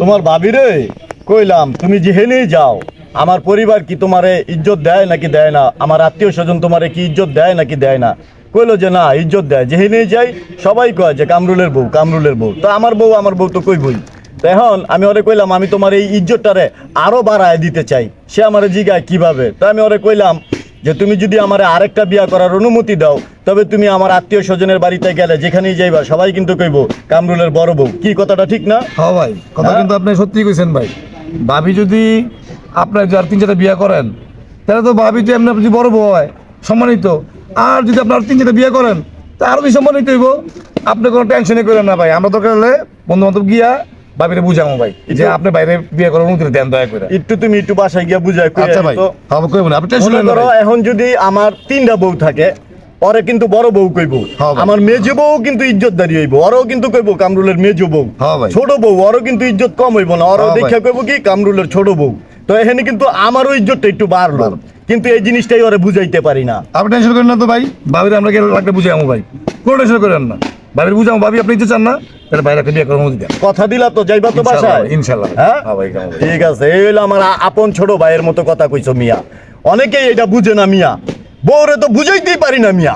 তোমার ভাবি রে কইলাম তুমি যেহেনেই যাও আমার পরিবার কি তোমারে ইজ্জত দেয় নাকি দেয় না, আমার আত্মীয় স্বজন তোমারে কি ইজ্জত দেয় নাকি দেয় না। কইলো যে না ইজ্জত দেয়, যেহেনেই যাই সবাই কয় যে কামরুলের বউ কামরুলের বউ। তো আমার বউ তো কইবই। তো এখন আমি ওরে কইলাম আমি তোমার এই ইজ্জতটারে আরো বাড়ায় দিতে চাই। সে আমারে জিগায় কিভাবে। তো আমি ওরে কইলাম যে তুমি যদি আমার আরেকটা বিয়া করার অনুমতি দাও তবে তুমি আমার আত্মীয় স্বজনের বাড়িতে গেলে যেখানেই যাইবা সবাই কিন্তু কইব কামরুলের বড় বউ। কি কথাটা ঠিক না? হ্যাঁ ভাই, কথা কিন্তু আপনি সত্যি কইছেন ভাই। ভাবি যদি আপনার যার 3-4টা বিয়া করেন তাহলে তো ভাবি যে আপনার যদি বড় বউ হয় সম্মানিত, আর যদি আপনার 3-4টা বিয়ে করেন তা আরো বেশি সম্মানিত হইব। আপনি কোনো টেনশনই করেন না ভাই, আমরা দরকার হলে বন্ধু বান্ধব গিয়া ভাবিরে বুঝাবো ভাই যে আপনি বাইরে বিয়ে করার অনুমতি দেন দয়া করে। তুমি একটু বাসায় গিয়া বুঝাই। আচ্ছা ভাই, হবে কইব না, আপনি টেনশন মনে নেন না করো ভাই। এখন যদি আমার 3টা বউ থাকে ওরে কিন্তু বড় বউ কইব, হ্যাঁ ভাই। আমার মেজো বউ কিন্তু ইজ্জতদারি হইব, ওরও কিন্তু কইব কামরুলের মেজো বউ। হ্যাঁ ভাই। ছোট বউ ওরও কিন্তু ইজ্জত কম হইব না, ওরও হ্যাঁ ভাই। দেখে কইব কি কামরুলের ছোট বউ। তো এখানে কিন্তু আমারও ইজ্জতটা একটু বাড়লো, কিন্তু এই জিনিসটাই ওরে বুঝাইতে পারি না। আপনি টেনশন করেন না তো ভাই, ভাবিরে আমরা গেলে লাগলে বুঝাবো ভাই, কোনো টেনশন করেন না। ভাবির বুঝাবো, ভাবি আপনি ইচ্ছে চান না তাহলে বাইরে একটা বিয়ে করার অনুমতি দেন। কথা দিলা তো যাইবা তো বাসায়? ইনশাআল্লাহ। হ্যাঁ হ্যাঁ ভাই, কেমন ভাই? ঠিক আছে। এই হইলো আমার আপন ছোট ভাইয়ের মতো কথা কইছো মিয়া। অনেকেই এটা বুঝে না মিয়া, বউরে তো বুঝাইতেই পারি না মিয়া।